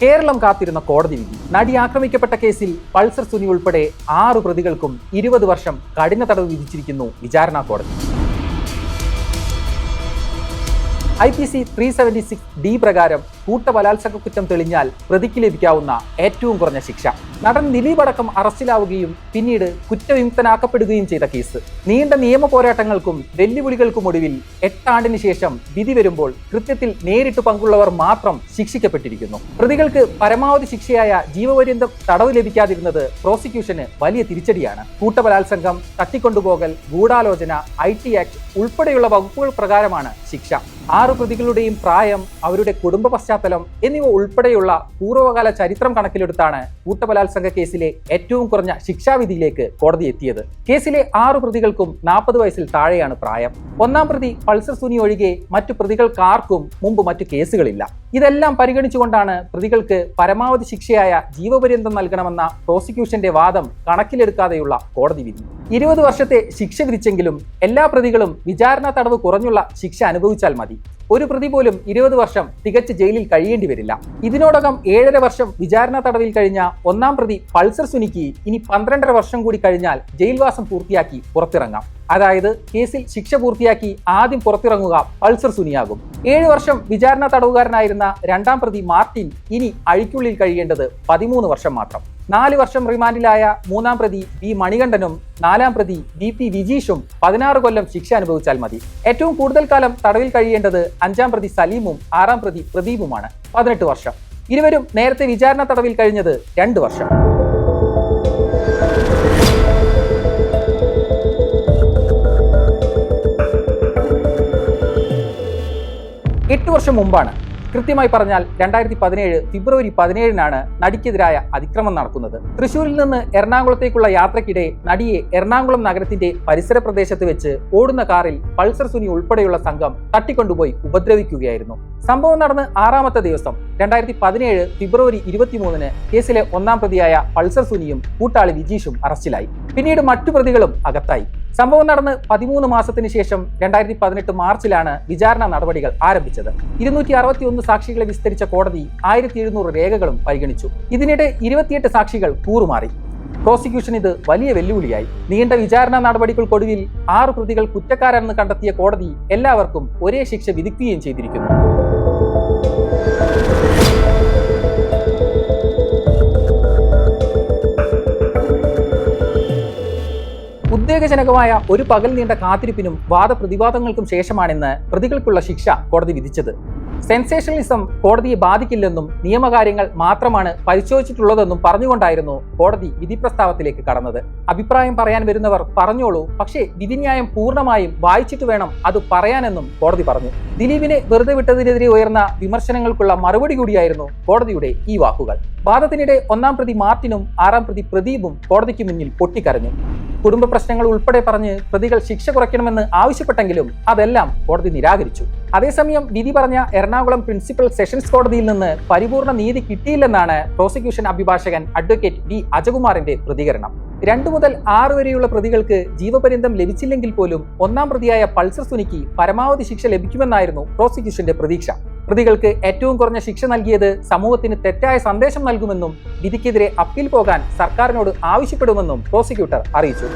കേരളം കാത്തിരുന്ന കോടതി വിധി. നടി ആക്രമിക്കപ്പെട്ട കേസിൽ പൾസർ സുനി ഉൾപ്പെടെ 6 പ്രതികൾക്കും 20 വർഷം കഠിന തടവ് വിധിച്ചിരിക്കുന്നു വിചാരണ കോടതി. IPC 376D പ്രകാരം കൂട്ടബലാത്സംഗ കുറ്റം തെളിഞ്ഞാൽ പ്രതിക്ക് ലഭിക്കാവുന്ന ഏറ്റവും കുറഞ്ഞ ശിക്ഷ. നടൻ ദിലീപ് അടക്കം അറസ്റ്റിലാവുകയും പിന്നീട് കുറ്റവിമുക്തനാക്കപ്പെടുകയും ചെയ്ത കേസ്. നീണ്ട നിയമ പോരാട്ടങ്ങൾക്കും വെല്ലുവിളികൾക്കും ഒടുവിൽ 8 ആണ്ടിന് ശേഷം വിധി വരുമ്പോൾ കൃത്യത്തിൽ നേരിട്ട് പങ്കുള്ളവർ മാത്രം ശിക്ഷിക്കപ്പെട്ടിരിക്കുന്നു. പ്രതികൾക്ക് പരമാവധി ശിക്ഷയായ ജീവപര്യന്തം തടവ് ലഭിക്കാതിരുന്നത് പ്രോസിക്യൂഷന് വലിയ തിരിച്ചടിയാണ്. കൂട്ടബലാത്സംഗം, തട്ടിക്കൊണ്ടുപോകൽ, ഗൂഢാലോചന, IT ആക്ട് ഉൾപ്പെടെയുള്ള വകുപ്പുകൾ പ്രകാരമാണ് ശിക്ഷ. 6 പ്രതികളുടെയും പ്രായം, അവരുടെ കുടുംബ പശ്ചാത്തലം എന്നിവ ഉൾപ്പെടെയുള്ള പൂർവ്വകാല ചരിത്രം കണക്കിലെടുത്താണ് കൂട്ടബലാത്സംഗ കേസിലെ ഏറ്റവും കുറഞ്ഞ ശിക്ഷാവിധിയിലേക്ക് കോടതി എത്തിയത്. കേസിലെ 6 പ്രതികൾക്കും 40 വയസ്സിൽ താഴെയാണ് പ്രായം. ഒന്നാം പ്രതി പൾസർ സുനി ഒഴികെ മറ്റു പ്രതികൾക്കാർക്കും മുമ്പ് മറ്റു കേസുകളില്ല. ഇതെല്ലാം പരിഗണിച്ചുകൊണ്ടാണ് പ്രതികൾക്ക് പരമാവധി ശിക്ഷയായ ജീവപര്യന്തം നൽകണമെന്ന പ്രോസിക്യൂഷന്റെ വാദം കണക്കിലെടുക്കാതെയുള്ള കോടതി വിധി. 20 വർഷത്തെ ശിക്ഷ വിധിച്ചെങ്കിലും എല്ലാ പ്രതികളും വിചാരണ തടവ് കുറഞ്ഞുള്ള ശിക്ഷ അനുഭവിച്ചാൽ മതി. ഒരു പ്രതി പോലും 20 വർഷം തികച്ച് ജയിലിൽ കഴിയേണ്ടി വരില്ല. ഇതിനോടകം 7.5 വർഷം വിചാരണ തടവിൽ കഴിഞ്ഞ ഒന്നാം പ്രതി പൾസർ സുനിക്ക് ഇനി 12.5 വർഷം കൂടി കഴിഞ്ഞാൽ ജയിൽവാസം പൂർത്തിയാക്കി പുറത്തിറങ്ങാം. അതായത് കേസിൽ ശിക്ഷ പൂർത്തിയാക്കി ആദ്യം പുറത്തിറങ്ങുക പൾസർ സുനിയാകും. 7 വർഷം വിചാരണ തടവുകാരനായിരുന്ന രണ്ടാം പ്രതി മാർട്ടിൻ ഇനി അഴിക്കുള്ളിൽ കഴിയേണ്ടത് 13 വർഷം മാത്രം. 4 വർഷം റിമാൻഡിലായ മൂന്നാം പ്രതി വി മണികണ്ഠനും 4ാം പ്രതി VP വിജീഷും 16 കൊല്ലം ശിക്ഷ അനുഭവിച്ചാൽ മതി. ഏറ്റവും കൂടുതൽ കാലം തടവിൽ കഴിയേണ്ടത് 5ാം പ്രതി സലീമും 6ാം പ്രതി പ്രദീപുമാണ്, 18 വർഷം. ഇരുവരും നേരത്തെ വിചാരണ തടവിൽ കഴിഞ്ഞത് 2 വർഷം. എട്ട് വർഷം മുമ്പാണ്, കൃത്യമായി പറഞ്ഞാൽ 2017 ഫെബ്രുവരി 17-നാണ് നടിക്കെതിരായ അതിക്രമം നടക്കുന്നത്. തൃശൂരിൽ നിന്ന് എറണാകുളത്തേക്കുള്ള യാത്രക്കിടെ നടിയെ എറണാകുളം നഗരത്തിന്റെ പരിസര പ്രദേശത്ത് വെച്ച് ഓടുന്ന കാറിൽ പൾസർ സുനി ഉൾപ്പെടെയുള്ള സംഘം തട്ടിക്കൊണ്ടുപോയി ഉപദ്രവിക്കുകയായിരുന്നു. സംഭവം നടന്ന് 6ാമത്തെ ദിവസം 2017 ഫെബ്രുവരി 23-ന് കേസിലെ 1ാം പ്രതിയായ പൾസർ സുനിയും കൂട്ടാളി വിജീഷും അറസ്റ്റിലായി. പിന്നീട് മറ്റു പ്രതികളും അകത്തായി. സംഭവം നടന്ന് 13 മാസത്തിന് ശേഷം 2018 മാർച്ചിലാണ് വിചാരണ നടപടികൾ ആരംഭിച്ചത്. 261 സാക്ഷികളെ വിസ്തരിച്ച കോടതി 1700 രേഖകളും പരിഗണിച്ചു. ഇതിനിടെ 28 സാക്ഷികൾ കൂറുമാറി. പ്രോസിക്യൂഷൻ ഇത് വലിയ വെല്ലുവിളിയായി. നീണ്ട വിചാരണ നടപടികൾക്കൊടുവിൽ 6 പ്രതികൾ കുറ്റക്കാരെന്ന് കണ്ടെത്തിയ കോടതി എല്ലാവർക്കും ഒരേ ശിക്ഷ വിധിക്കുകയും ചെയ്തിരിക്കുന്നു. ഉദ്വേഗജനകമായ ഒരു പകൽ നീണ്ട കാത്തിരിപ്പിനും വാദപ്രതിവാദങ്ങൾക്കും ശേഷമാണിന്ന് പ്രതികൾക്കുള്ള ശിക്ഷ കോടതി വിധിച്ചത്. സെൻസേഷണലിസം കോടതിയെ ബാധിക്കില്ലെന്നും നിയമകാര്യങ്ങൾ മാത്രമാണ് പരിശോധിച്ചിട്ടുള്ളതെന്നും പറഞ്ഞുകൊണ്ടായിരുന്നു കോടതി വിധി പ്രസ്താവത്തിലേക്ക് കടന്നത്. അഭിപ്രായം പറയാൻ വരുന്നവർ പറഞ്ഞോളൂ, പക്ഷേ വിധിന്യായം പൂർണ്ണമായും വായിച്ചിട്ട് വേണം അത് പറയാനെന്നും കോടതി പറഞ്ഞു. ദിലീപിനെ വെറുതെ വിട്ടതിനെതിരെ ഉയർന്ന വിമർശനങ്ങൾക്കുള്ള മറുപടി കൂടിയായിരുന്നു കോടതിയുടെ ഈ വാക്കുകൾ. വാദത്തിനിടെ 1ാം പ്രതി മാർട്ടിനും 6ാം പ്രതി പ്രദീപും കോടതിക്ക് മുന്നിൽ പൊട്ടിക്കരഞ്ഞു. കുടുംബ പ്രശ്നങ്ങൾ ഉൾപ്പെടെ പറഞ്ഞ് പ്രതികൾ ശിക്ഷ കുറയ്ക്കണമെന്ന് ആവശ്യപ്പെട്ടെങ്കിലും അതെല്ലാം കോടതി നിരാകരിച്ചു. അതേസമയം വിധി പറഞ്ഞ എറണാകുളം പ്രിൻസിപ്പൽ സെഷൻസ് കോടതിയിൽ നിന്ന് പരിപൂർണ നീതി കിട്ടിയില്ലെന്നാണ് പ്രോസിക്യൂഷൻ അഭിഭാഷകൻ അഡ്വക്കേറ്റ് വി അജകുമാറിന്റെ പ്രതികരണം. 2 മുതൽ 6 വരെയുള്ള പ്രതികൾക്ക് ജീവപര്യന്തം ലഭിച്ചില്ലെങ്കിൽ പോലും 1ാം പ്രതിയായ പൾസർ സുനിക്ക് പരമാവധി ശിക്ഷ ലഭിക്കുമെന്നായിരുന്നു പ്രോസിക്യൂഷന്റെ പ്രതീക്ഷ. പ്രതികൾക്ക് ഏറ്റവും കുറഞ്ഞ ശിക്ഷ നൽകിയത് സമൂഹത്തിന് തെറ്റായ സന്ദേശം നൽകുമെന്നും വിധിക്കെതിരെ അപ്പീൽ പോകാൻ സർക്കാരിനോട് ആവശ്യപ്പെടുമെന്നും പ്രോസിക്യൂട്ടർ അറിയിച്ചു.